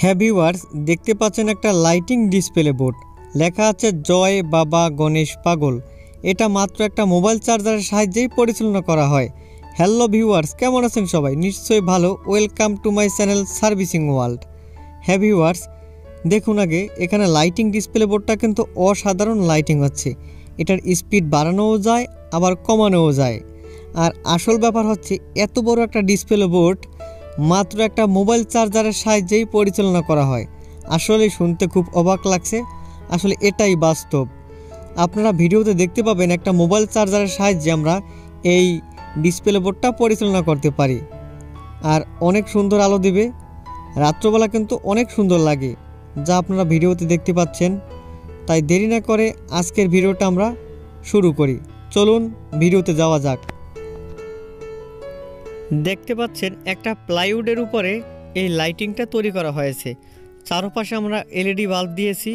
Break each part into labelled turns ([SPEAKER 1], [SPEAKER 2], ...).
[SPEAKER 1] হ্যাঁ ভিউয়ার্স, দেখতে পাচ্ছেন একটা লাইটিং ডিসপ্লে বোর্ড, লেখা আছে জয় বাবা গণেশ পাগল। এটা মাত্র একটা মোবাইল চার্জারের সাহায্যেই পরিচালনা করা হয়। হ্যালো ভিউয়ার্স, কেমন আছেন সবাই? নিশ্চয়ই ভালো। Welcome to my channel servicing world. হ্যাঁ ভিউয়ার্স, দেখুন আগে এখানে লাইটিং ডিসপ্লে বোর্ডটা কিন্তু অসাধারণ লাইটিং হচ্ছে। এটার স্পিড বাড়ানোও যায় আবার কমানোও যায়। আর আসল ব্যাপার হচ্ছে এত বড় একটা ডিসপ্লে বোর্ড মাত্র একটা মোবাইল চার্জারের সাহায্যেই পরিচালনা করা হয়। আসলে শুনতে খুব অবাক লাগছে, আসলে এটাই বাস্তব। আপনারা ভিডিওতে দেখতে পাবেন একটা মোবাইল চার্জারের সাহায্যে আমরা এই ডিসপ্লে বোর্ডটা পরিচালনা করতে পারি। আর অনেক সুন্দর আলো দিবে, রাত্রবেলা কিন্তু অনেক সুন্দর লাগে, যা আপনারা ভিডিওতে দেখতে পাচ্ছেন। তাই দেরি না করে আজকের ভিডিওটা আমরা শুরু করি। চলুন ভিডিওতে যাওয়া যাক। দেখতে পাচ্ছেন একটা প্লাইউডের উপরে এই লাইটিংটা তৈরি করা হয়েছে। চারপাশে আমরা এলইডি বাল্ব দিয়েছি।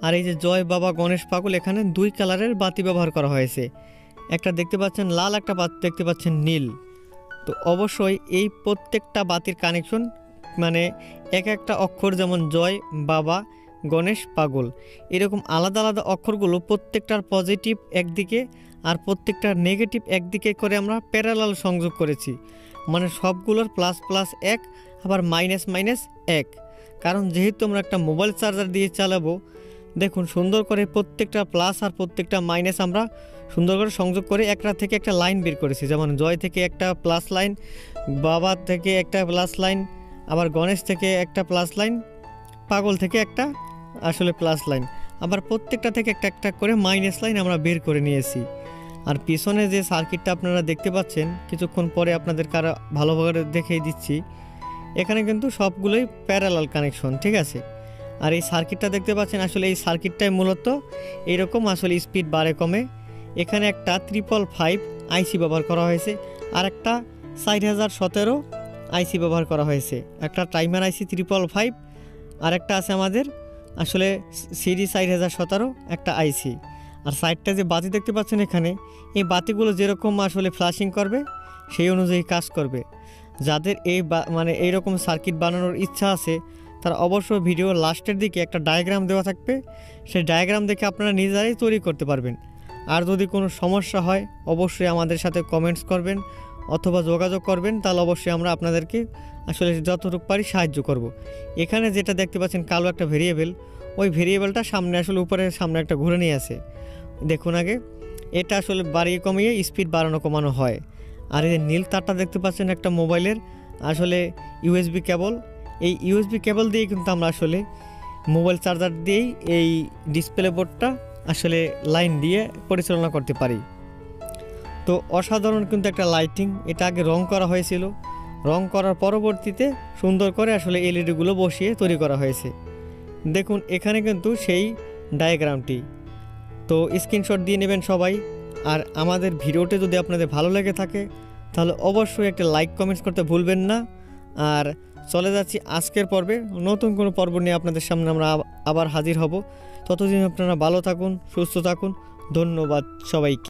[SPEAKER 1] আর এই যে জয় বাবা গণেশ পাগল, এখানে দুই কালারের বাতি ব্যবহার করা হয়েছে। একটা দেখতে পাচ্ছেন লাল, একটা বাতি দেখতে পাচ্ছেন নীল। তো অবশ্যই এই প্রত্যেকটা বাতির কানেকশন মানে এক একটা অক্ষর, যেমন জয় বাবা গণেশ পাগল, এরকম আলাদা আলাদা অক্ষরগুলো প্রত্যেকটার পজিটিভ একদিকে আর প্রত্যেকটার নেগেটিভ একদিকে করে আমরা প্যারালাল সংযোগ করেছি। মানে সবগুলোর প্লাস প্লাস এক, আবার মাইনাস মাইনাস এক। কারণ যেহেতু আমরা একটা মোবাইল চার্জার দিয়ে চালাবো, দেখুন সুন্দর করে প্রত্যেকটা প্লাস আর প্রত্যেকটা মাইনাস আমরা সুন্দর করে সংযোগ করে একটা থেকে একটা লাইন বের করেছি। যেমন জয় থেকে একটা প্লাস লাইন, বাবা থেকে একটা প্লাস লাইন, আবার গণেশ থেকে একটা প্লাস লাইন, পাগল থেকে একটা আসলে প্লাস লাইন, আবার প্রত্যেকটা থেকে একটা একটা করে মাইনাস লাইন আমরা বের করে নিয়েছি। আর পিছনে যে সার্কিটটা আপনারা দেখতে পাচ্ছেন, কিছুক্ষণ পরে আপনাদের কারো ভালোভাবে দেখিয়ে দিচ্ছি। এখানে কিন্তু সবগুলোই প্যারালাল কানেকশন, ঠিক আছে। আর এই সার্কিটটা দেখতে পাচ্ছেন, আসলে এই সার্কিটটাই মূলত এইরকম আসলে স্পিড বাড়ে কমে। এখানে একটা 555 আইসি ব্যবহার করা হয়েছে, আর একটা 4017 আইসি ব্যবহার করা হয়েছে। একটা টাইমার আইসি 555, আর একটা আছে আমাদের আসলে সিরি 4017 একটা আইসি। আর সাইডটা যে বাতি দেখতে পাচ্ছেন এখানে, এই বাতিগুলো যেরকম আসলে ফ্ল্যাশিং করবে সেই অনুযায়ী কাজ করবে। যাদের এই মানে এইরকম সার্কিট বানানোর ইচ্ছা আছে, তারা অবশ্যই ভিডিওর লাস্টের দিকে একটা ডায়াগ্রাম দেওয়া থাকবে, সেই ডায়াগ্রাম দেখে আপনারা নিজেরাই তৈরি করতে পারবেন। আর যদি কোনো সমস্যা হয় অবশ্যই আমাদের সাথে কমেন্টস করবেন অথবা যোগাযোগ করবেন, তাহলে অবশ্যই আমরা আপনাদেরকে আসলে যতটুকু পারি সাহায্য করব। এখানে যেটা দেখতে পাচ্ছেন কালো একটা ভেরিয়েবল, ওই ভেরিয়েবলটা সামনে আসলে উপরে সামনে একটা ঘুরে নিয়ে আসে। দেখুন আগে, এটা আসলে বাড়িয়ে কমিয়ে স্পিড বাড়ানো কমানো হয়। আর এই যে নীল তারটা দেখতে পাচ্ছেন একটা মোবাইলের আসলে ইউএসবি কেবল। এই ইউএসবি কেবল দিয়ে কিন্তু আমরা আসলে মোবাইল চার্জার দিয়েই এই ডিসপ্লে বোর্ডটা আসলে লাইন দিয়ে পরিচালনা করতে পারি। তো অসাধারণ কিন্তু একটা লাইটিং। এটা আগে রং করা হয়েছিল, রং করার পরবর্তীতে সুন্দর করে আসলে এলইডিগুলো বসিয়ে তৈরি করা হয়েছে। দেখুন এখানে কিন্তু সেই ডায়াগ্রামটি। তো স্ক্রিনশট দিয়ে নেবেন সবাই। আর আমাদের ভিডিওটি যদি আপনাদের ভালো লেগে থাকে তাহলে অবশ্যই একটা লাইক কমেন্টস করতে ভুলবেন না। আর চলে যাচ্ছি আজকের পর্বে। নতুন কোনো পর্ব নিয়ে আপনাদের সামনে আমরা আবার হাজির হব। ততদিন আপনারা ভালো থাকুন, সুস্থ থাকুন। ধন্যবাদ সবাইকে।